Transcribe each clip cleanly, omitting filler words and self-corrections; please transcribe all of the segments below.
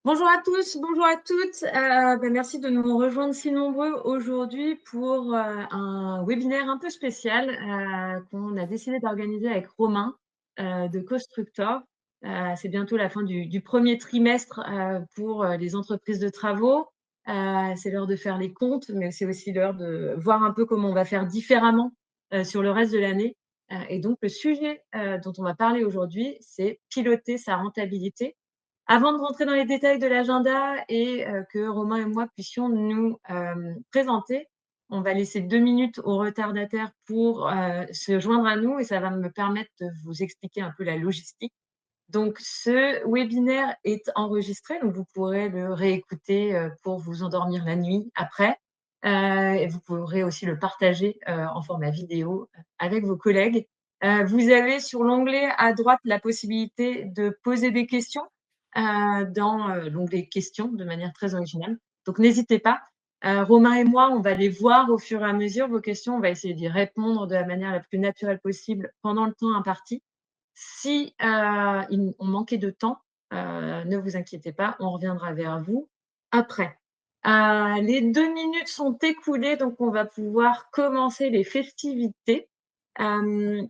Bonjour à tous, bonjour à toutes. Merci de nous rejoindre si nombreux aujourd'hui pour un webinaire un peu spécial qu'on a décidé d'organiser avec Romain de Constructor. C'est bientôt la fin du premier trimestre pour les entreprises de travaux. C'est l'heure de faire les comptes, mais c'est aussi l'heure de voir un peu comment on va faire différemment sur le reste de l'année. Et donc, le sujet dont on va parler aujourd'hui, c'est piloter sa rentabilité. Avant de rentrer dans les détails de l'agenda et que Romain et moi puissions nous, présenter, on va laisser 2 minutes aux retardataires pour, se joindre à nous et ça va me permettre de vous expliquer un peu la logistique. Donc ce webinaire est enregistré, donc vous pourrez le réécouter, pour vous endormir la nuit après, et vous pourrez aussi le partager, en format vidéo, avec vos collègues. Vous avez sur l'onglet à droite la possibilité de poser des questions, dans, l'onglet questions de manière très originale. Donc n'hésitez pas. Romain et moi, on va les voir au fur et à mesure, vos questions. On va essayer d'y répondre de la manière la plus naturelle possible pendant le temps imparti. Si, on manquait de temps, ne vous inquiétez pas, on reviendra vers vous après. Les 2 minutes sont écoulées, donc on va pouvoir commencer les festivités. Hem,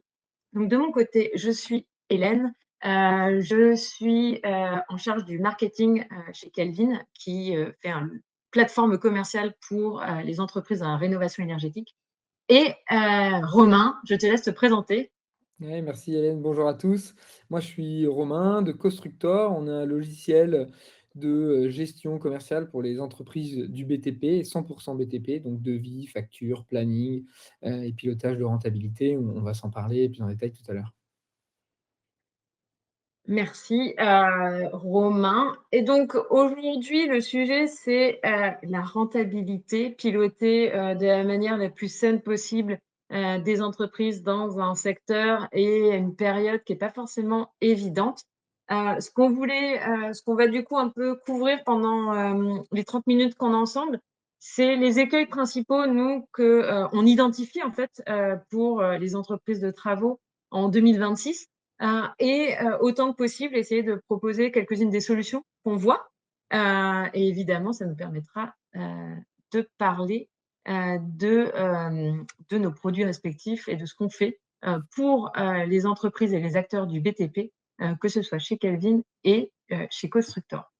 donc de mon côté, je suis Hélène, je suis, en charge du marketing, chez Kelvin qui, fait une plateforme commerciale pour, les entreprises en rénovation énergétique et Romain, je te laisse te présenter. Ouais, merci Hélène, bonjour à tous. Moi je suis Romain de Constructor. On a un logiciel de gestion commerciale pour les entreprises du BTP, 100% BTP, donc devis, facture, planning et pilotage de rentabilité. On va s'en parler plus en détail tout à l'heure. Merci, Romain. Et donc aujourd'hui, le sujet, c'est, la rentabilité, piloter, de la manière la plus saine possible, des entreprises dans un secteur et une période qui est pas forcément évidente. Ce qu'on va du coup un peu couvrir pendant, les 30 minutes qu'on est ensemble, c'est les écueils principaux, nous, que, on identifie en fait, pour, les entreprises de travaux en 2026. Et autant que possible, essayer de proposer quelques-unes des solutions qu'on voit. Et évidemment, ça nous permettra, de parler, de nos produits respectifs et de ce qu'on fait, pour, les entreprises et les acteurs du BTP, que ce soit chez Kelvin et chez Constructor.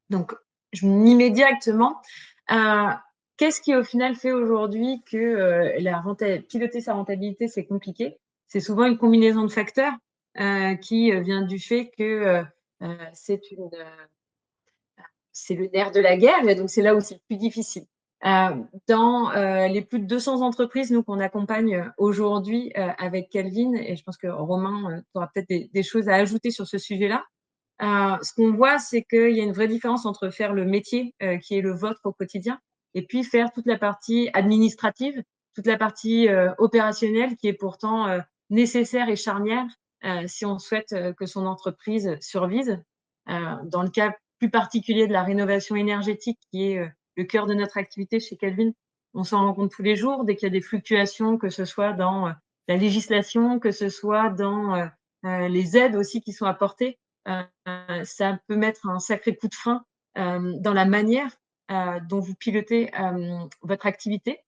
Donc je m'y mets directement. Heu, Qu'est-ce qui au final fait aujourd'hui que, la renta piloter sa rentabilité, c'est compliqué? C'est souvent une combinaison de facteurs, qui, vient du fait que, c'est le nerf de la guerre et donc c'est là où c'est le plus difficile. Dans, les plus de 200 entreprises, nous, qu'on accompagne, aujourd'hui, avec Kelvin et je pense que Romain, tu auras peut-être des choses à ajouter sur ce sujet-là. Ce qu'on voit, c'est qu'il y a une vraie différence entre faire le métier, qui est le vôtre au quotidien et puis faire toute la partie administrative, toute la partie, opérationnelle qui est pourtant, nécessaire et charnière, si on souhaite, que son entreprise survive. Dans le cas plus particulier de la rénovation énergétique qui est, le cœur de notre activité chez Kelvin, on s'en rend compte tous les jours dès qu'il y a des fluctuations, que ce soit dans, la législation, que ce soit dans, les aides aussi qui sont apportées. Ça peut mettre un sacré coup de frein, dans la manière, dont vous pilotez, votre activité.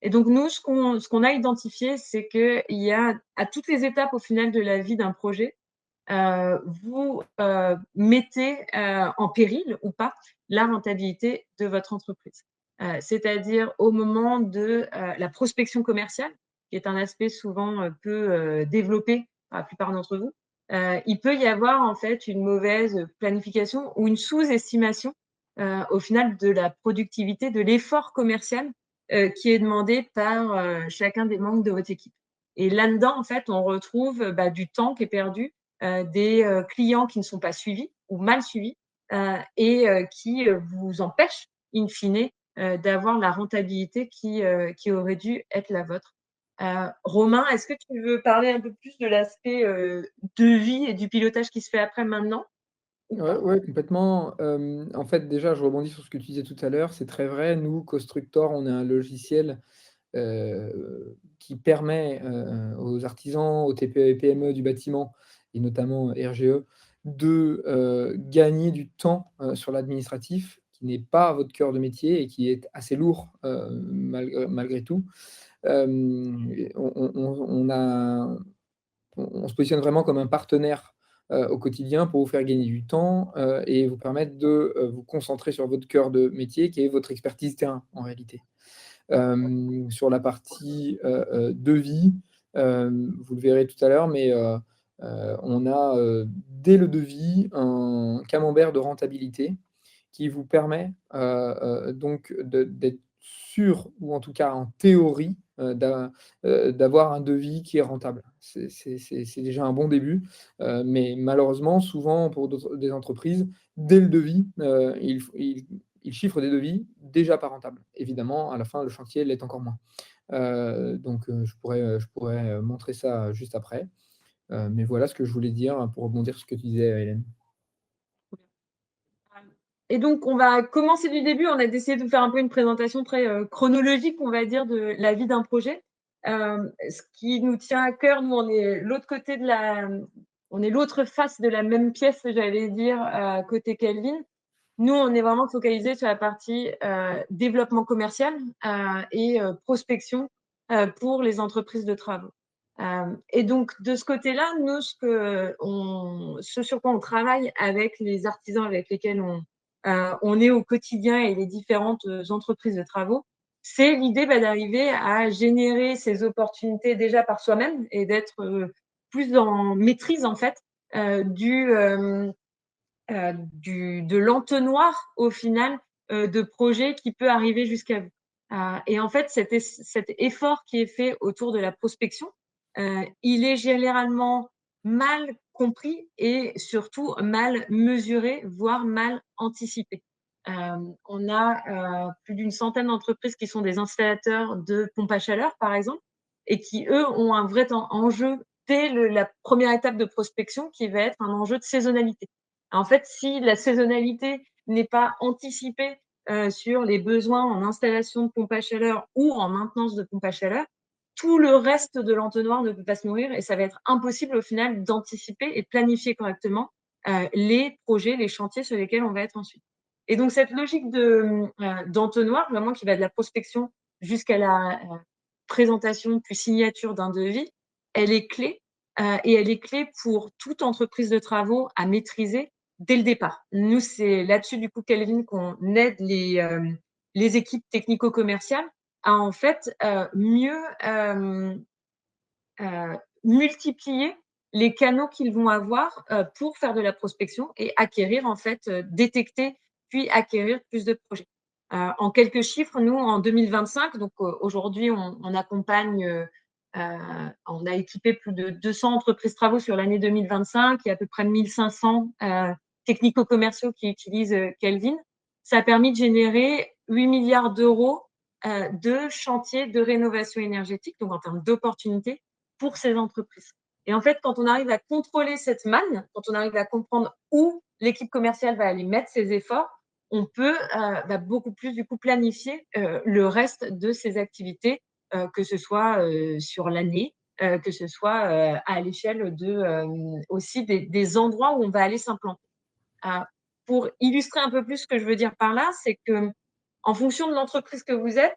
Et donc nous, ce qu'on a identifié, c'est qu'il y a à toutes les étapes au final de la vie d'un projet, vous, mettez, en péril ou pas la rentabilité de votre entreprise. C'est-à-dire au moment de, la prospection commerciale, qui est un aspect souvent, peu, développé par la plupart d'entre vous. Il peut y avoir en fait une mauvaise planification ou une sous-estimation, au final de la productivité, de l'effort commercial, qui est demandé par, chacun des membres de votre équipe. Et là-dedans, en fait, on retrouve, du temps qui est perdu, des, clients qui ne sont pas suivis ou mal suivis, et qui, vous empêchent in fine, d'avoir la rentabilité qui aurait dû être la vôtre. Romain, est-ce que tu veux parler un peu plus de l'aspect, devis et du pilotage qui se fait après maintenant ou Ouais, pas? ouais, complètement. En fait, déjà, je rebondis sur ce que tu disais tout à l'heure. C'est très vrai. Nous, Constructor, on a un logiciel qui permet aux artisans, aux TPE et PME du bâtiment et notamment RGE, de gagner du temps sur l'administratif, qui n'est pas votre cœur de métier et qui est assez lourd malgré tout. On se positionne vraiment comme un partenaire au quotidien pour vous faire gagner du temps et vous permettre de vous concentrer sur votre cœur de métier, qui est votre expertise terrain, en réalité. Sur la partie devis, vous le verrez tout à l'heure, mais on a dès le devis un camembert de rentabilité qui vous permet donc d'être sûr, ou en tout cas en théorie, d'avoir un devis qui est rentable. C'est déjà un bon début, mais malheureusement, souvent pour des entreprises, dès le devis, ils chiffrent des devis déjà pas rentables. Évidemment, à la fin, le chantier l'est encore moins. Donc je pourrais montrer ça juste après. Mais voilà ce que je voulais dire pour rebondir sur ce que tu disais, Hélène. Et donc, on va commencer du début. On a décidé de vous faire un peu une présentation très chronologique, on va dire, de la vie d'un projet. Ce qui nous tient à cœur, nous, on est l'autre côté on est l'autre face de la même pièce, j'allais dire, côté Kelvin. Nous, on est vraiment focalisé sur la partie développement commercial et prospection pour les entreprises de travaux. Et donc, de ce côté-là, nous, ce sur quoi on travaille avec les artisans avec lesquels on est au quotidien et les différentes entreprises de travaux, c'est l'idée d'arriver à générer ces opportunités déjà par soi-même et d'être plus en maîtrise, en fait, de l'entonnoir, au final, de projet qui peut arriver jusqu'à vous. Et en fait, cet effort qui est fait autour de la prospection, il est généralement mal compris et surtout mal mesuré, voire mal anticipé. On a plus d'une centaine d'entreprises qui sont des installateurs de pompes à chaleur, par exemple, et qui, eux, ont un vrai enjeu dès la première étape de prospection, qui va être un enjeu de saisonnalité. En fait, si la saisonnalité n'est pas anticipée sur les besoins en installation de pompes à chaleur ou en maintenance de pompes à chaleur, tout le reste de l'entonnoir ne peut pas se nourrir et ça va être impossible au final d'anticiper et planifier correctement les projets, les chantiers sur lesquels on va être ensuite. Et donc, cette logique d'entonnoir, vraiment qui va de la prospection jusqu'à la présentation puis signature d'un devis, elle est clé et elle est clé pour toute entreprise de travaux à maîtriser dès le départ. Nous, c'est là-dessus, du coup, Kelvin, qu'on aide les équipes technico-commerciales à en fait mieux multiplier les canaux qu'ils vont avoir pour faire de la prospection et acquérir, en fait, détecter puis acquérir plus de projets. En quelques chiffres, nous, en 2025, donc aujourd'hui, on accompagne, on a équipé plus de 200 entreprises travaux sur l'année 2025. Il y a à peu près 1500 technico-commerciaux qui utilisent Kelvin. Ça a permis de générer 8 milliards d'euros de chantiers de rénovation énergétique, donc en termes d'opportunités pour ces entreprises. Et en fait, quand on arrive à contrôler cette manne, quand on arrive à comprendre où l'équipe commerciale va aller mettre ses efforts, on peut beaucoup plus du coup planifier le reste de ses activités, que ce soit sur l'année, que ce soit à l'échelle aussi des endroits où on va aller s'implanter. Euh, pour illustrer un peu plus ce que je veux dire par là, c'est que en fonction de l'entreprise que vous êtes,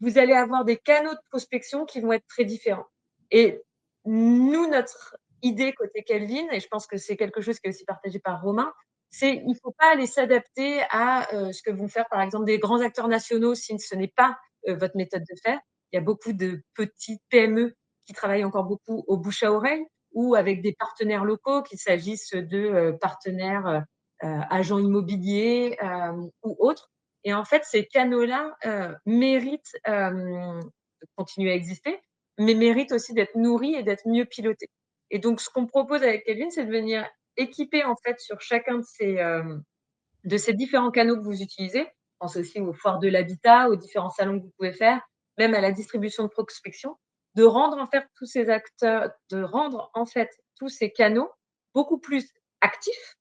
vous allez avoir des canaux de prospection qui vont être très différents. Et nous, notre idée côté Kelvin, et je pense que c'est quelque chose qui est aussi partagé par Romain, c'est qu'il ne faut pas aller s'adapter à ce que vont faire, par exemple, des grands acteurs nationaux si ce n'est pas votre méthode de faire. Il y a beaucoup de petites PME qui travaillent encore beaucoup au bouche à oreille ou avec des partenaires locaux, qu'il s'agisse de partenaires agents immobiliers ou autres. Et en fait, ces canaux-là méritent de continuer à exister, mais méritent aussi d'être nourris et d'être mieux pilotés. Et donc, ce qu'on propose avec Kelvin, c'est de venir équiper en fait sur chacun de ces différents canaux que vous utilisez. Je pense aussi aux foires de l'habitat, aux différents salons que vous pouvez faire, même à la distribution de prospection, de rendre en fait tous ces acteurs, de rendre en fait tous ces canaux beaucoup plus actifs,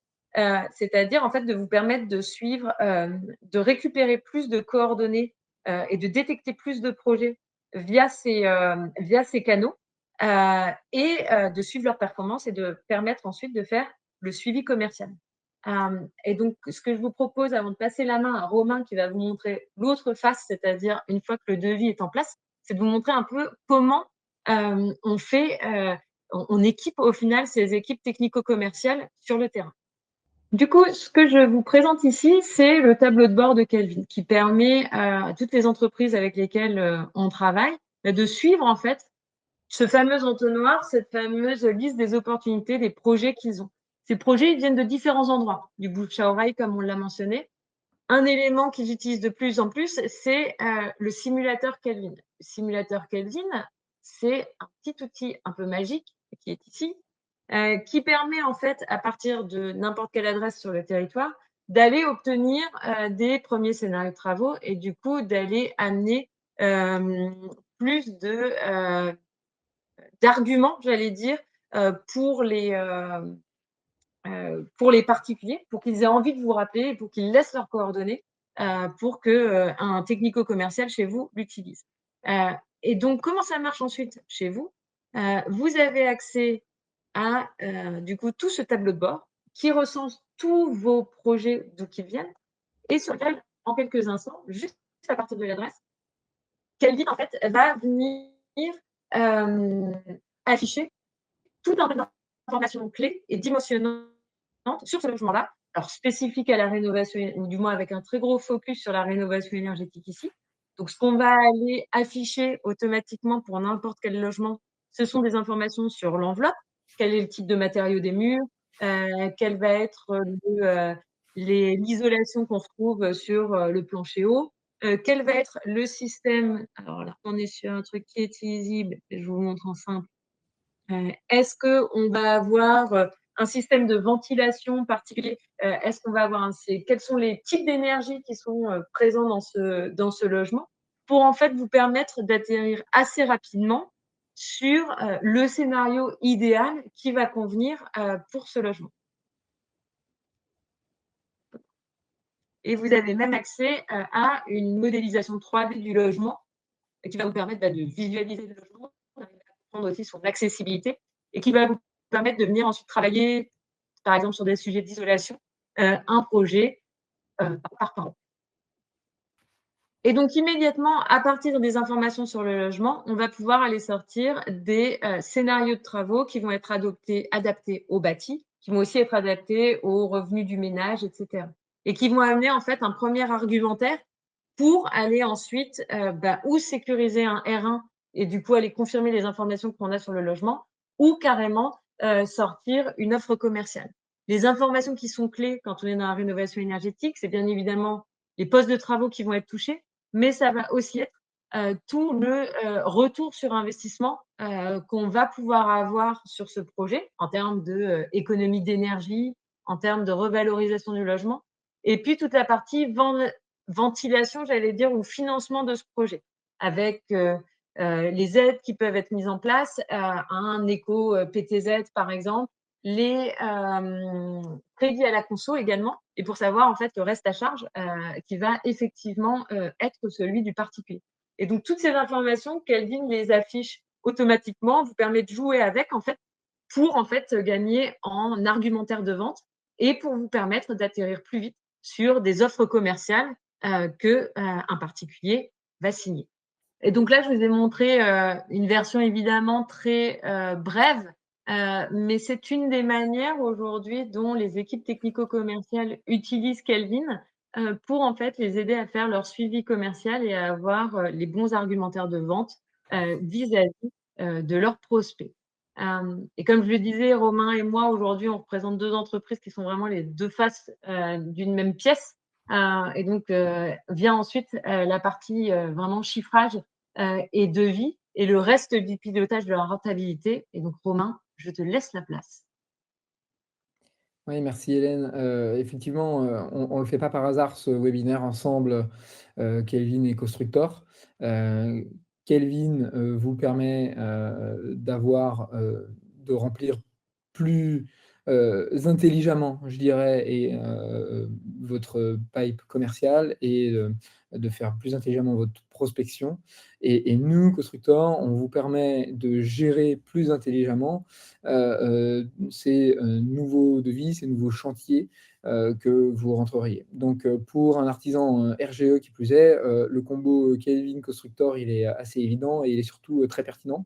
c'est-à-dire en fait de vous permettre de suivre, de récupérer plus de coordonnées et de détecter plus de projets via ces canaux et de suivre leurs performances et de permettre ensuite de faire le suivi commercial. Et donc, ce que je vous propose avant de passer la main à Romain qui va vous montrer l'autre face, c'est-à-dire une fois que le devis est en place, c'est de vous montrer un peu comment on fait, on équipe au final ces équipes technico-commerciales sur le terrain. Du coup, ce que je vous présente ici, c'est le tableau de bord de Kelvin qui permet à toutes les entreprises avec lesquelles on travaille de suivre en fait ce fameux entonnoir, cette fameuse liste des opportunités, des projets qu'ils ont. Ces projets, ils viennent de différents endroits, du bouche à oreille, comme on l'a mentionné. Un élément qu'ils utilisent de plus en plus, c'est le simulateur Kelvin. Le simulateur Kelvin, c'est un petit outil un peu magique qui est ici, qui permet en fait, à partir de n'importe quelle adresse sur le territoire, d'aller obtenir des premiers scénarios de travaux et du coup d'aller amener plus d'arguments, j'allais dire, pour pour les particuliers, pour qu'ils aient envie de vous rappeler et pour qu'ils laissent leurs coordonnées pour qu'un technico-commercial chez vous l'utilise. Et donc, comment ça marche ensuite chez vous? Vous avez accès à du coup tout ce tableau de bord qui recense tous vos projets d'où qu'ils viennent et sur lequel, en quelques instants, juste à partir de l'adresse, Kelvin en fait va venir euh, afficher tout un tas d'informations clés et dimensionnantes sur ce logement-là, alors spécifique à la rénovation, ou du moins avec un très gros focus sur la rénovation énergétique ici. Donc, ce qu'on va aller afficher automatiquement pour n'importe quel logement, ce sont des informations sur l'enveloppe, quel est le type de matériaux des murs, quelle va être l'isolation qu'on retrouve sur le plancher haut, quel va être le système. Alors là, on est sur un truc qui est illisible, je vous montre en simple. Est-ce qu'on va avoir un système de ventilation particulier? Est-ce qu'on va avoir quels sont les types d'énergie qui sont présents dans ce logement pour en fait vous permettre d'atterrir assez rapidement sur le scénario idéal qui va convenir pour ce logement. Et vous avez même accès à une modélisation 3D du logement qui va vous permettre de visualiser le logement, de comprendre aussi son accessibilité et qui va vous permettre de venir ensuite travailler, par exemple, sur des sujets d'isolation, un projet par an. Et donc, immédiatement, à partir des informations sur le logement, on va pouvoir aller sortir des scénarios de travaux qui vont être adaptés au bâti, qui vont aussi être adaptés aux revenus du ménage, etc. Et qui vont amener en fait un premier argumentaire pour aller ensuite ou sécuriser un R1 et du coup aller confirmer les informations qu'on a sur le logement ou carrément sortir une offre commerciale. Les informations qui sont clés quand on est dans la rénovation énergétique, c'est bien évidemment les postes de travaux qui vont être touchés, mais ça va aussi être tout le retour sur investissement qu'on va pouvoir avoir sur ce projet en termes d'économie d'énergie, en termes de revalorisation du logement, et puis toute la partie ventilation, j'allais dire, ou financement de ce projet, avec les aides qui peuvent être mises en place, un éco-PTZ par exemple, les crédits à la conso également, et pour savoir en fait le reste à charge qui va effectivement être celui du particulier. Et donc toutes ces informations, Kelvin les affiche automatiquement, vous permet de jouer avec en fait pour en fait gagner en argumentaire de vente et pour vous permettre d'atterrir plus vite sur des offres commerciales qu'un particulier va signer. Et donc là, je vous ai montré une version évidemment très brève, mais c'est une des manières aujourd'hui dont les équipes technico-commerciales utilisent Kelvin pour en fait les aider à faire leur suivi commercial et à avoir les bons argumentaires de vente vis-à-vis de leurs prospects. Et comme je le disais, Romain et moi, aujourd'hui, on représente deux entreprises qui sont vraiment les deux faces d'une même pièce. Et donc, vient ensuite la partie vraiment chiffrage et devis et le reste du pilotage de la rentabilité. Et donc, Romain, je te laisse la place. Oui, merci Hélène. Effectivement, on ne le fait pas par hasard, ce webinaire ensemble, Kelvin et Constructor. Kelvin vous permet de remplir plus intelligemment, je dirais, et votre pipe commercial et de faire plus intelligemment votre prospection. Et nous, Constructor, on vous permet de gérer plus intelligemment ces nouveaux devis, ces nouveaux chantiers que vous rentreriez. Donc, pour un artisan RGE qui plus est, le combo Kelvin Constructor, il est assez évident et il est surtout très pertinent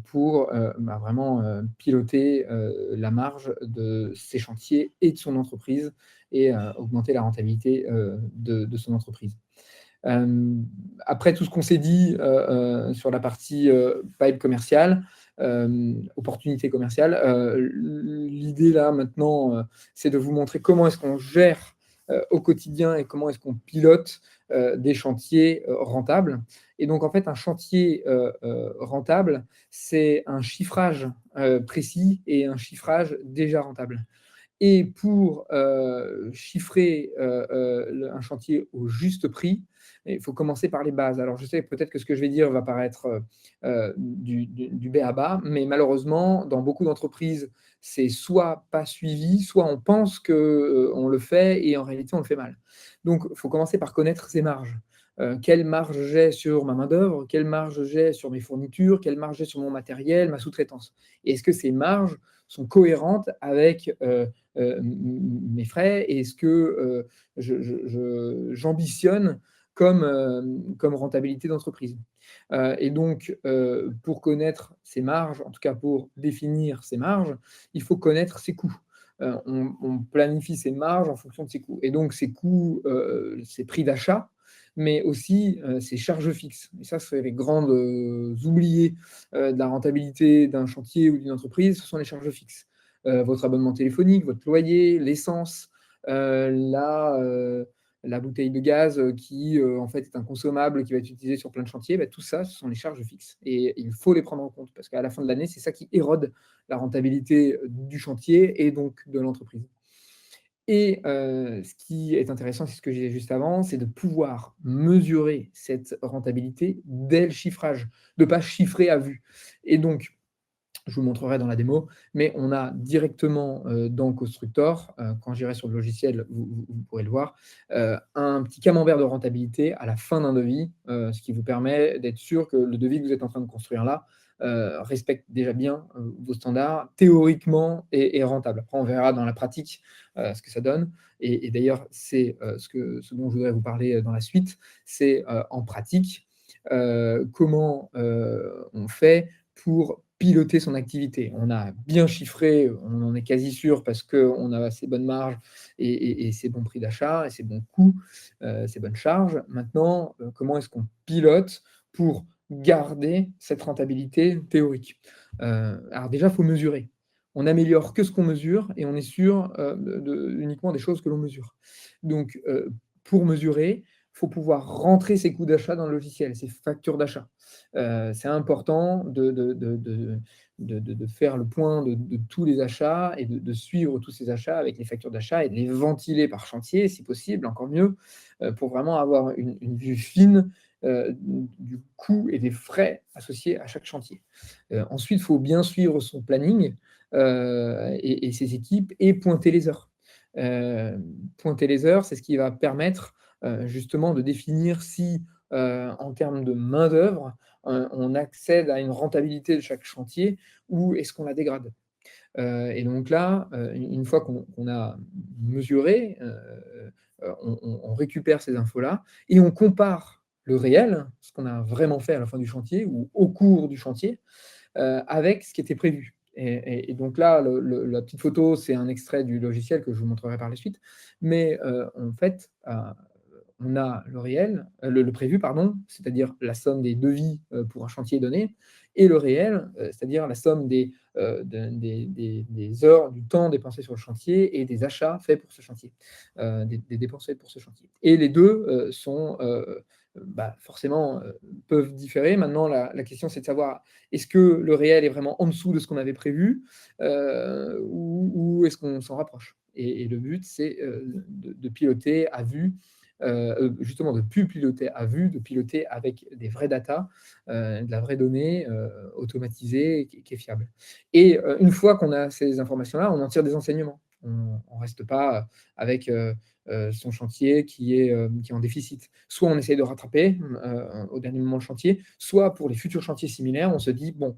pour vraiment piloter la marge de ses chantiers et de son entreprise et augmenter la rentabilité de son entreprise. Après tout ce qu'on s'est dit sur la partie pipe commerciale, opportunité commerciale, l'idée là maintenant, c'est de vous montrer comment est-ce qu'on gère au quotidien et comment est-ce qu'on pilote des chantiers rentables. Et donc en fait, un chantier rentable, c'est un chiffrage précis et un chiffrage déjà rentable. Et pour chiffrer un chantier au juste prix, il faut commencer par les bases. Alors, je sais peut-être que ce que je vais dire va paraître du b.a.-ba, mais malheureusement, dans beaucoup d'entreprises, c'est soit pas suivi, soit on pense qu'on le fait et en réalité, on le fait mal. Donc, il faut commencer par connaître ses marges. Quelle marge j'ai sur ma main-d'œuvre, quelle marge j'ai sur mes fournitures, quelle marge j'ai sur mon matériel, ma sous-traitance. Et est-ce que ces marges sont cohérentes avec mes frais et est-ce que j'ambitionne comme rentabilité d'entreprise. Et donc, pour connaître ses marges, en tout cas pour définir ses marges, il faut connaître ses coûts. On planifie ses marges en fonction de ses coûts. Et donc, ses coûts, ses prix d'achat, mais aussi ses charges fixes. Et ça, c'est les grandes oubliées de la rentabilité d'un chantier ou d'une entreprise, ce sont les charges fixes. Votre abonnement téléphonique, votre loyer, l'essence, la bouteille de gaz qui en fait est un consommable qui va être utilisé sur plein de chantiers, bah, tout ça, ce sont les charges fixes. Et il faut les prendre en compte parce qu'à la fin de l'année, c'est ça qui érode la rentabilité du chantier et donc de l'entreprise. Et ce qui est intéressant, c'est ce que j'ai dit juste avant, c'est de pouvoir mesurer cette rentabilité dès le chiffrage, de ne pas chiffrer à vue. Et donc, je vous montrerai dans la démo, mais on a directement dans Constructor, quand j'irai sur le logiciel, vous pourrez le voir, un petit camembert de rentabilité à la fin d'un devis, ce qui vous permet d'être sûr que le devis que vous êtes en train de construire là respecte déjà bien vos standards, théoriquement et rentable. Après, on verra dans la pratique ce que ça donne. Et d'ailleurs, c'est ce dont je voudrais vous parler dans la suite, c'est en pratique comment on fait pour piloter son activité. On a bien chiffré, on en est quasi sûr parce qu'on a ces bonnes marges et ces bons prix d'achat et ces bons coûts, ces bonnes charges. Maintenant, comment est-ce qu'on pilote pour garder cette rentabilité théorique? Alors déjà, il faut mesurer. On n'améliore que ce qu'on mesure et on est sûr uniquement des choses que l'on mesure. Donc, pour mesurer, il faut pouvoir rentrer ses coûts d'achat dans le logiciel, ses factures d'achat. C'est important de faire le point de tous les achats et de suivre tous ces achats avec les factures d'achat et de les ventiler par chantier, si possible, encore mieux, pour vraiment avoir une vue fine du coût et des frais associés à chaque chantier. Ensuite, il faut bien suivre son planning et ses équipes et pointer les heures. Pointer les heures, c'est ce qui va permettre justement de définir si, en termes de main-d'œuvre, on accède à une rentabilité de chaque chantier ou est-ce qu'on la dégrade. Et donc là, une fois qu'on a mesuré, on récupère ces infos-là et on compare le réel, ce qu'on a vraiment fait à la fin du chantier ou au cours du chantier, avec ce qui était prévu. Et donc là, la petite photo, c'est un extrait du logiciel que je vous montrerai par la suite. Mais en fait, on a le réel, le prévu, pardon, c'est-à-dire la somme des devis pour un chantier donné, et le réel, c'est-à-dire la somme des heures, du temps dépensé sur le chantier et des achats faits pour ce chantier, des dépenses faites pour ce chantier. Et les deux sont forcément peuvent différer. Maintenant, la question, c'est de savoir est-ce que le réel est vraiment en dessous de ce qu'on avait prévu ou est-ce qu'on s'en rapproche et le but, c'est de piloter à vue justement de plus piloter à vue, de piloter avec des vraies data, de la vraie donnée automatisée qui est fiable. Et une fois qu'on a ces informations-là, on en tire des enseignements. On ne reste pas avec son chantier qui est en déficit. Soit on essaye de rattraper au dernier moment le chantier, soit pour les futurs chantiers similaires, on se dit, bon,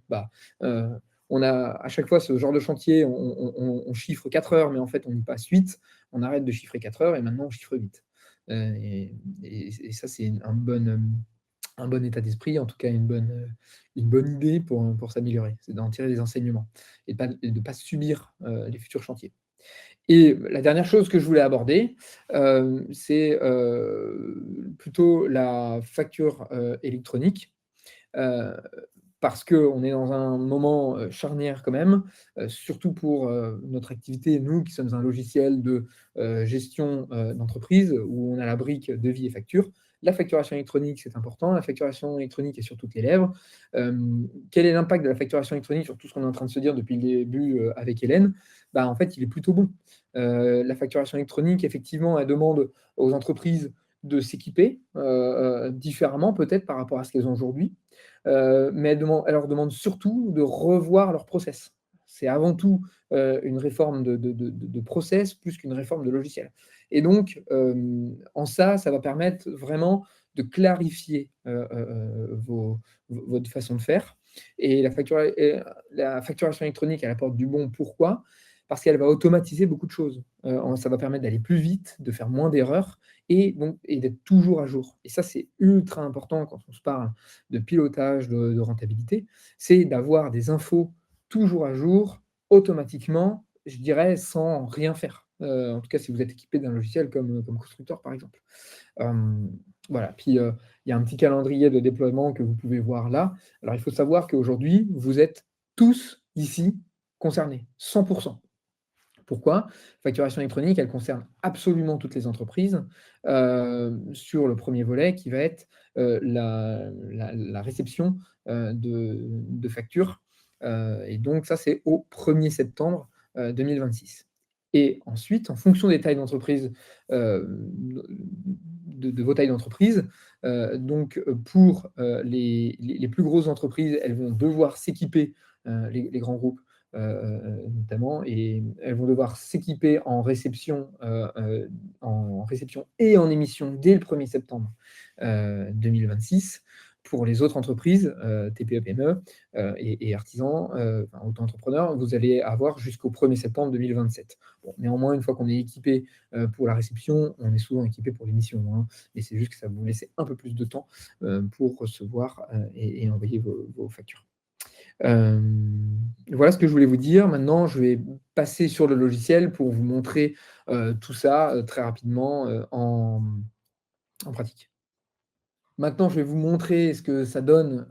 on a à chaque fois ce genre de chantier, on chiffre 4 heures, mais en fait on y passe 8, on arrête de chiffrer 4 heures et maintenant on chiffre 8. Et ça, c'est un bon état d'esprit, en tout cas une bonne idée pour s'améliorer, c'est d'en tirer des enseignements et de ne pas subir les futurs chantiers. Et la dernière chose que je voulais aborder, c'est plutôt la facture électronique. Euh, Parce qu'on est dans un moment charnière quand même, surtout pour notre activité, nous qui sommes un logiciel de gestion d'entreprise, où on a la brique devis et facture. La facturation électronique, c'est important. La facturation électronique est sur toutes les lèvres. Quel est l'impact de la facturation électronique sur tout ce qu'on est en train de se dire depuis le début avec Hélène? En fait, il est plutôt bon. La facturation électronique, effectivement, elle demande aux entreprises de s'équiper différemment peut-être par rapport à ce qu'elles ont aujourd'hui. Mais elle leur demande surtout de revoir leur process. C'est avant tout une réforme de process plus qu'une réforme de logiciel. Et donc, en ça, ça va permettre vraiment de clarifier votre façon de faire. Et la facturation électronique, elle apporte du bon. Pourquoi? Parce qu'elle va automatiser beaucoup de choses. Ça va permettre d'aller plus vite, de faire moins d'erreurs et d'être toujours à jour. Et ça, c'est ultra important quand on se parle de pilotage, de rentabilité, c'est d'avoir des infos toujours à jour, automatiquement, je dirais, sans rien faire. En tout cas, si vous êtes équipé d'un logiciel comme Constructor, par exemple. Voilà. Puis, il y a un petit calendrier de déploiement que vous pouvez voir là. Alors, il faut savoir qu'aujourd'hui, vous êtes tous ici concernés, 100%. Pourquoi? Facturation électronique, elle concerne absolument toutes les entreprises sur le premier volet qui va être la réception de factures. Et donc, ça, c'est au 1er septembre 2026. Et ensuite, en fonction des tailles d'entreprise, de vos tailles d'entreprise, donc pour les plus grosses entreprises, elles vont devoir s'équiper, les grands groupes, notamment, et elles vont devoir s'équiper en réception et en émission dès le 1er septembre 2026. Pour les autres entreprises, TPE, PME et artisans, auto-entrepreneurs, vous allez avoir jusqu'au 1er septembre 2027. Bon, néanmoins, une fois qu'on est équipé pour la réception, on est souvent équipé pour l'émission, hein, mais c'est juste que ça va vous laisser un peu plus de temps pour recevoir et envoyer vos factures. Voilà ce que je voulais vous dire. Maintenant, je vais passer sur le logiciel pour vous montrer tout ça très rapidement en pratique. Maintenant, je vais vous montrer ce que ça donne,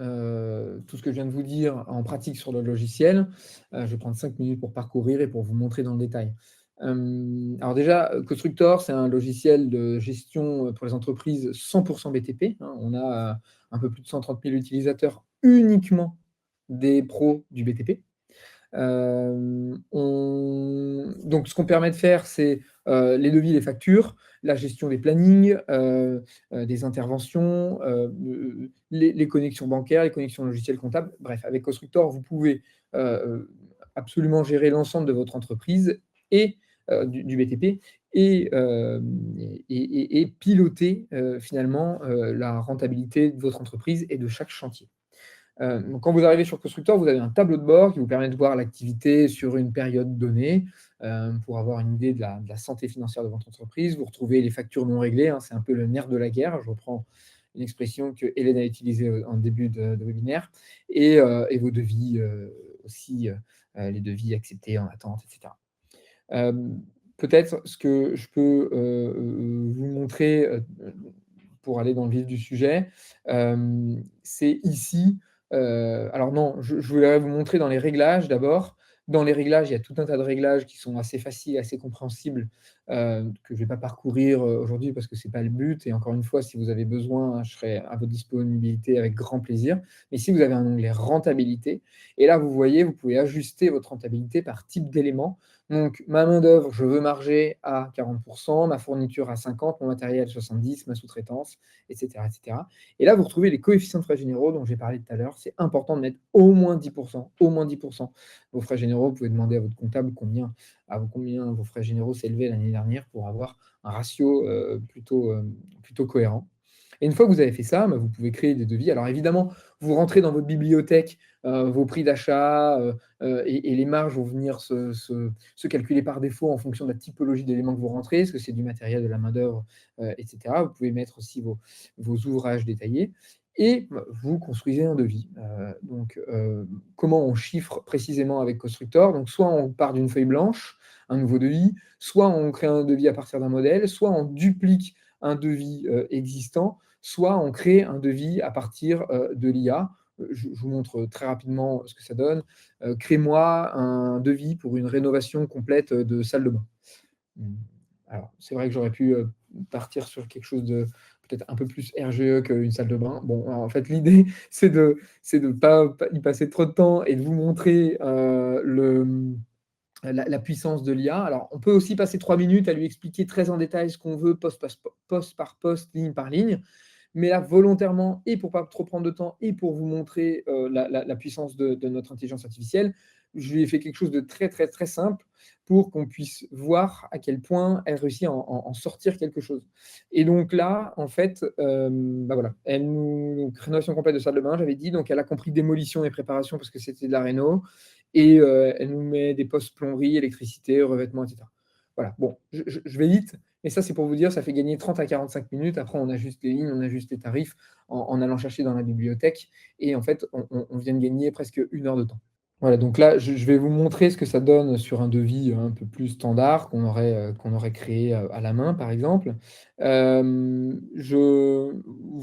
tout ce que je viens de vous dire en pratique sur le logiciel. Je vais prendre 5 minutes pour parcourir et pour vous montrer dans le détail. Alors déjà, Constructor, c'est un logiciel de gestion pour les entreprises 100% BTP. Hein. On a un peu plus de 130 000 utilisateurs uniquement des pros du BTP. Donc, ce qu'on permet de faire, c'est les devis, les factures, la gestion des plannings, des interventions, les connexions bancaires, les connexions logicielles comptables. Bref, avec Constructor, vous pouvez absolument gérer l'ensemble de votre entreprise et du BTP et piloter finalement la rentabilité de votre entreprise et de chaque chantier. Donc quand vous arrivez sur Constructor, vous avez un tableau de bord qui vous permet de voir l'activité sur une période donnée pour avoir une idée de la santé financière de votre entreprise. Vous retrouvez les factures non réglées, hein, c'est un peu le nerf de la guerre. Je reprends une expression que Hélène a utilisée en début de webinaire, et vos devis aussi, les devis acceptés en attente, etc. Peut-être ce que je peux vous montrer pour aller dans le vif du sujet, c'est ici. Alors non, je voudrais vous montrer dans les réglages d'abord. Dans les réglages, il y a tout un tas de réglages qui sont assez faciles, assez compréhensibles, que je ne vais pas parcourir aujourd'hui parce que ce n'est pas le but. Et encore une fois, si vous avez besoin, je serai à votre disponibilité avec grand plaisir. Mais si vous avez un onglet rentabilité, et là, vous voyez, vous pouvez ajuster votre rentabilité par type d'élément. Donc, ma main-d'œuvre, je veux marger à 40%, ma fourniture à 50%, mon matériel 70%, ma sous-traitance, etc., etc. Et là, vous retrouvez les coefficients de frais généraux dont j'ai parlé tout à l'heure. C'est important de mettre au moins 10%. Au moins 10%. Vos frais généraux, vous pouvez demander à votre comptable combien vos frais généraux s'élevaient l'année dernière pour avoir un ratio plutôt cohérent. Et une fois que vous avez fait ça, bah, vous pouvez créer des devis. Alors évidemment, vous rentrez dans votre bibliothèque vos prix d'achat et les marges vont venir se calculer par défaut en fonction de la typologie d'éléments que vous rentrez, est-ce que c'est du matériel, de la main-d'œuvre, etc. Vous pouvez mettre aussi vos ouvrages détaillés et vous construisez un devis. Comment on chiffre précisément avec Constructor? Donc, soit on part d'une feuille blanche, un nouveau devis, soit on crée un devis à partir d'un modèle, soit on duplique un devis existant, soit on crée un devis à partir de l'IA. Je vous montre très rapidement ce que ça donne. Crée-moi un devis pour une rénovation complète de salle de bain. Alors, c'est vrai que j'aurais pu partir sur quelque chose de peut-être un peu plus RGE qu'une salle de bain. Bon, en fait, l'idée, c'est de ne pas y passer trop de temps et de vous montrer la puissance de l'IA. Alors, on peut aussi passer 3 minutes à lui expliquer très en détail ce qu'on veut, poste par poste, ligne par ligne. Mais là, volontairement, et pour pas trop prendre de temps, et pour vous montrer la puissance de notre intelligence artificielle, je lui ai fait quelque chose de très, très, très simple pour qu'on puisse voir à quel point elle réussit à en sortir quelque chose. Et donc là, en fait, bah voilà, donc, rénovation complète de salle de bain, j'avais dit, donc elle a compris démolition et préparation parce que c'était de la réno, et elle nous met des postes plomberie, électricité, revêtement, etc. Voilà, bon, je vais vite, mais ça, c'est pour vous dire, ça fait gagner 30 à 45 minutes. Après, on ajuste les lignes, on ajuste les tarifs en allant chercher dans la bibliothèque. Et en fait, on vient de gagner presque 1 heure de temps. Voilà, donc là, je vais vous montrer ce que ça donne sur un devis un peu plus standard qu'on aurait créé à la main, par exemple. Vous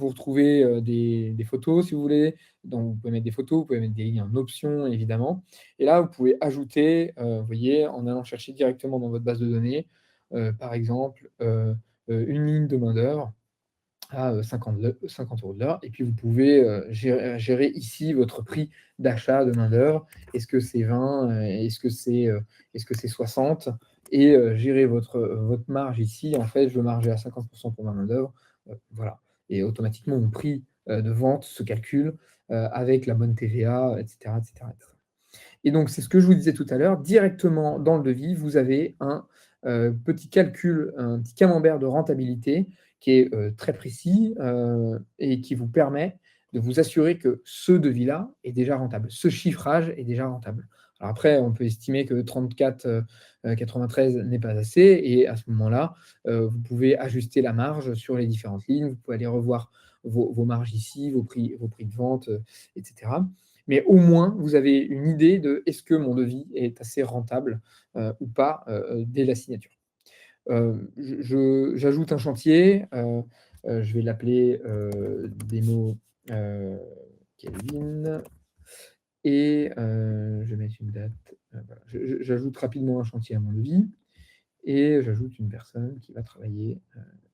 retrouvez des photos, si vous voulez. Donc, vous pouvez mettre des photos, vous pouvez mettre des lignes en option, évidemment. Et là, vous pouvez ajouter, vous voyez, en allant chercher directement dans votre base de données, par exemple, une ligne de main-d'œuvre à 50 € de l'heure. Et puis, vous pouvez gérer ici votre prix d'achat de main-d'œuvre. Est-ce que c'est 20? Est-ce que c'est 60? Et gérer votre marge ici. En fait, je veux marger à 50% pour ma main-d'œuvre. Voilà. Et automatiquement, mon prix de vente se calcule avec la bonne TVA, etc., etc., etc. Et donc, c'est ce que je vous disais tout à l'heure, directement dans le devis, vous avez un petit calcul, un petit camembert de rentabilité qui est très précis et qui vous permet de vous assurer que ce devis-là est déjà rentable. Ce chiffrage est déjà rentable. Alors après, on peut estimer que 34,93 n'est pas assez et à ce moment-là, vous pouvez ajuster la marge sur les différentes lignes. Vous pouvez aller revoir vos marges ici, vos prix de vente, etc. Mais au moins, vous avez une idée de est-ce que mon devis est assez rentable ou pas dès la signature. J'ajoute un chantier, je vais l'appeler démo Kelvin et je vais mettre une date. Voilà. J'ajoute rapidement un chantier à mon devis et j'ajoute une personne qui va travailler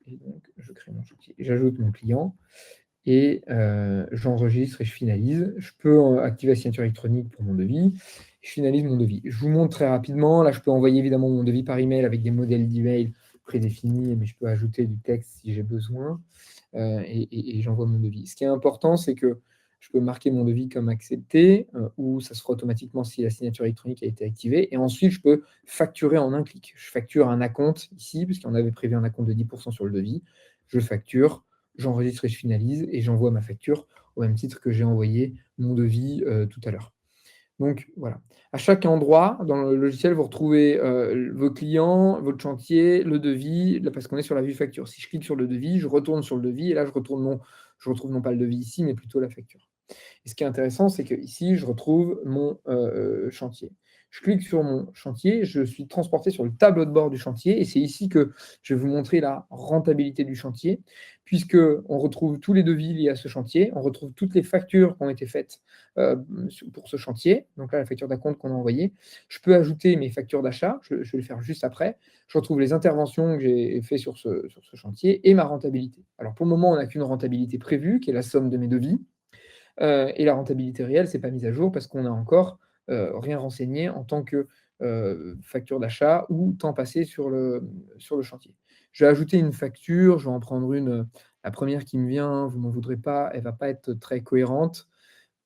et donc je crée mon chantier. J'ajoute mon client et j'enregistre et je finalise. Je peux activer la signature électronique pour mon devis. Je finalise mon devis. Je vous montre très rapidement. Là, je peux envoyer évidemment mon devis par email avec des modèles d'email prédéfinis, mais je peux ajouter du texte si j'ai besoin et j'envoie mon devis. Ce qui est important, c'est que je peux marquer mon devis comme accepté ou ça se fera automatiquement si la signature électronique a été activée. Et ensuite, je peux facturer en un clic. Je facture un acompte ici, puisqu'on avait prévu un acompte de 10% sur le devis. Je facture, j'enregistre et je finalise et j'envoie ma facture au même titre que j'ai envoyé mon devis tout à l'heure. Donc voilà. À chaque endroit dans le logiciel, vous retrouvez vos clients, votre chantier, le devis, là, parce qu'on est sur la vue facture. Si je clique sur le devis, je retourne sur le devis et là, je retrouve non pas le devis ici, mais plutôt la facture. Et ce qui est intéressant, c'est qu'ici, je retrouve mon chantier. Je clique sur mon chantier, je suis transporté sur le tableau de bord du chantier, et c'est ici que je vais vous montrer la rentabilité du chantier, puisqu'on retrouve tous les devis liés à ce chantier, on retrouve toutes les factures qui ont été faites pour ce chantier, donc là, la facture d'acompte qu'on a envoyée. Je peux ajouter mes factures d'achat, je vais le faire juste après. Je retrouve les interventions que j'ai faites sur ce chantier et ma rentabilité. Alors pour le moment, on n'a qu'une rentabilité prévue, qui est la somme de mes devis. Et la rentabilité réelle, c'est pas mise à jour parce qu'on n'a encore rien renseigné en tant que facture d'achat ou temps passé sur le chantier. Je vais ajouter une facture, je vais en prendre une, la première qui me vient, vous m'en voudrez pas, elle va pas être très cohérente.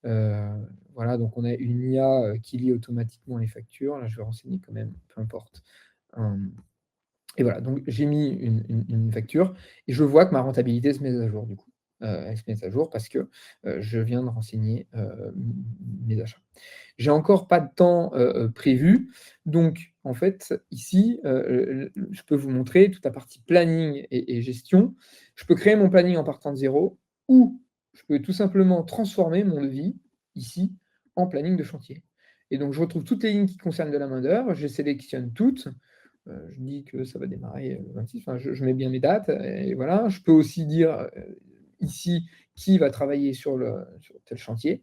Heu, voilà, donc on a une IA, qui lit automatiquement les factures. Là, je vais renseigner quand même, peu importe. Hem Et voilà, donc j'ai mis une facture et je vois que ma rentabilité se met à jour du coup. Elle se met à jour parce que, je viens de renseigner, mes achats. J'ai encore pas de temps, prévu, donc en fait, ici, je peux vous montrer toute la partie planning et gestion. Je peux créer mon planning en partant de 0 ou je peux tout simplement transformer mon devis, ici, en planning de chantier et donc je retrouve toutes les lignes qui concernent de la main-d'œuvre, je les sélectionne toutes, je dis que ça va démarrer, le 26, enfin je mets bien mes dates et voilà. Je peux aussi dire, ici, qui va travailler sur tel chantier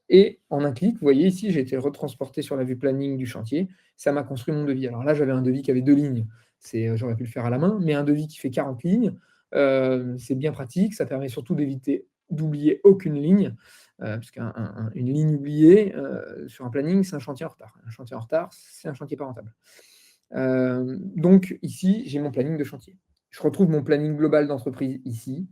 et en un clic, vous voyez ici, j'ai été retransporté sur la vue planning du chantier. Ça m'a construit mon devis. Alors là, j'avais un devis qui avait 2 lignes. J'aurais pu le faire à la main, mais un devis qui fait 40 lignes, c'est bien pratique. Ça permet surtout d'éviter d'oublier aucune ligne, parce une ligne oubliée, sur un planning, c'est un chantier en retard. Un chantier en retard, c'est un chantier pas rentable. Donc ici, j'ai mon planning de chantier. Je retrouve mon planning global d'entreprise ici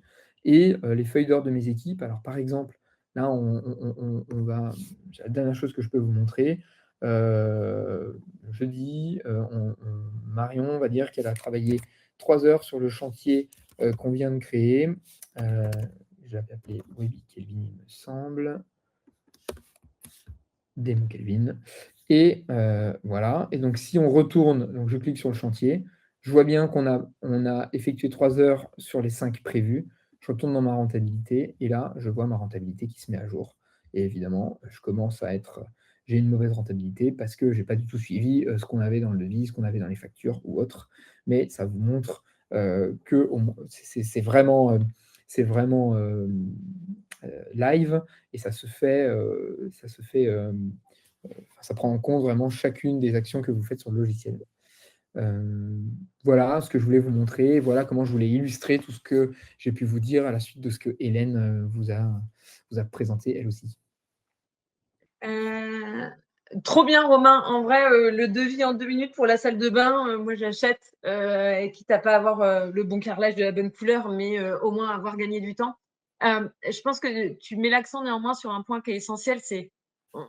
et les feuilles d'heure de mes équipes. Alors par exemple, là, on va la dernière chose que je peux vous montrer, jeudi, Marion, on va dire qu'elle a travaillé 3 heures sur le chantier, qu'on vient de créer. Heu, je l'avais appelé Webby Kelvin, il me semble. Démo Kelvin et voilà et donc si on retourne, donc je clique sur le chantier, je vois bien qu'on a effectué 3 heures sur les 5 prévues. Je retourne dans ma rentabilité et là, je vois ma rentabilité qui se met à jour et évidemment, je commence à être, j'ai une mauvaise rentabilité parce que j'ai pas du tout suivi, ce qu'on avait dans le devis, ce qu'on avait dans les factures ou autre. Mais ça vous montre, qu'au moins c'est vraiment, live et ça prend en compte vraiment chacune des actions que vous faites sur le logiciel. Voilà ce que je voulais vous montrer, voilà comment je voulais illustrer tout ce que j'ai pu vous dire à la suite de ce que Hélène, vous a présenté elle aussi. Heu, Trop bien Romain. En vrai, le devis en 2 minutes pour la salle de bain, moi j'achète, et quitte à pas avoir, le bon carrelage de la bonne couleur, mais au moins avoir gagné du temps. Je pense que tu mets l'accent néanmoins sur un point qui est essentiel, c'est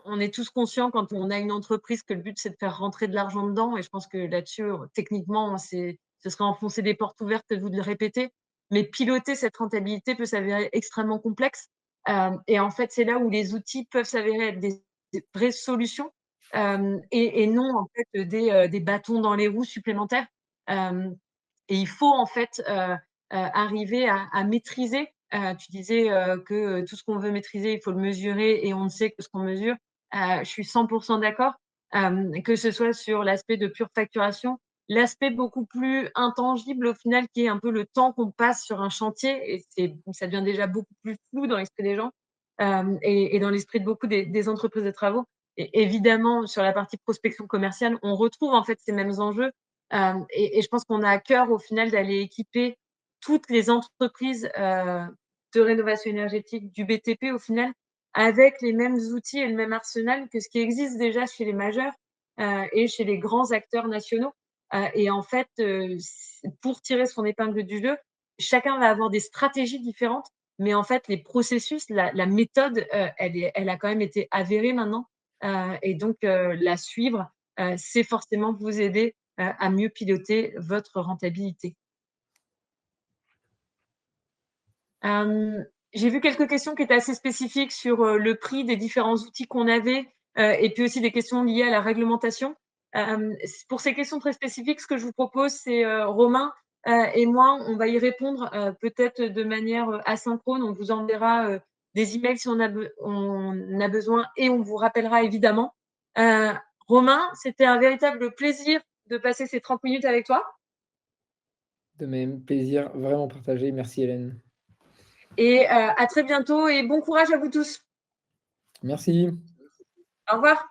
on est tous conscients quand on a une entreprise que le but c'est de faire rentrer de l'argent dedans et je pense que là-dessus, techniquement, ce serait enfoncer des portes ouvertes de vous de le répéter. Mais piloter cette rentabilité peut s'avérer extrêmement complexe. Et en fait, c'est là où les outils peuvent s'avérer être des vraies solutions, et non en fait des bâtons dans les roues supplémentaires. Hem Et il faut en fait, arriver à maîtriser. Tu disais, que, tout ce qu'on veut maîtriser, il faut le mesurer et on ne sait que ce qu'on mesure. Je suis 100 d'accord, que ce soit sur l'aspect de pure facturation, l'aspect beaucoup plus intangible au final qui est un peu le temps qu'on passe sur un chantier et ça devient déjà beaucoup plus flou dans l'esprit des gens, et dans l'esprit de beaucoup des entreprises de travaux et évidemment sur la partie prospection commerciale, on retrouve en fait ces mêmes enjeux. Et je pense qu'on a à cœur au final d'aller équiper toutes les entreprises, de rénovation énergétique du BTP au final, avec les mêmes outils et le même arsenal que ce qui existe déjà chez les majeurs, et chez les grands acteurs nationaux. Et en fait, pour tirer son épingle du jeu, chacun va avoir des stratégies différentes, mais en fait les processus, la méthode, elle a quand même été avérée maintenant, et donc la suivre, c'est forcément vous aider à mieux piloter votre rentabilité. Hem, j'ai vu quelques questions qui étaient assez spécifiques sur, le prix des différents outils qu'on avait, et puis aussi des questions liées à la réglementation. Pour ces questions très spécifiques, ce que je vous propose, c'est, Romain, et moi, on va y répondre, peut-être de manière, asynchrone. On vous enverra, des emails si on a besoin et on vous rappellera évidemment. Heu, Romain, c'était un véritable plaisir de passer ces 30 minutes avec toi. De même, plaisir vraiment partagé. Merci Hélène. Et à très bientôt et bon courage à vous tous. Merci. Au revoir.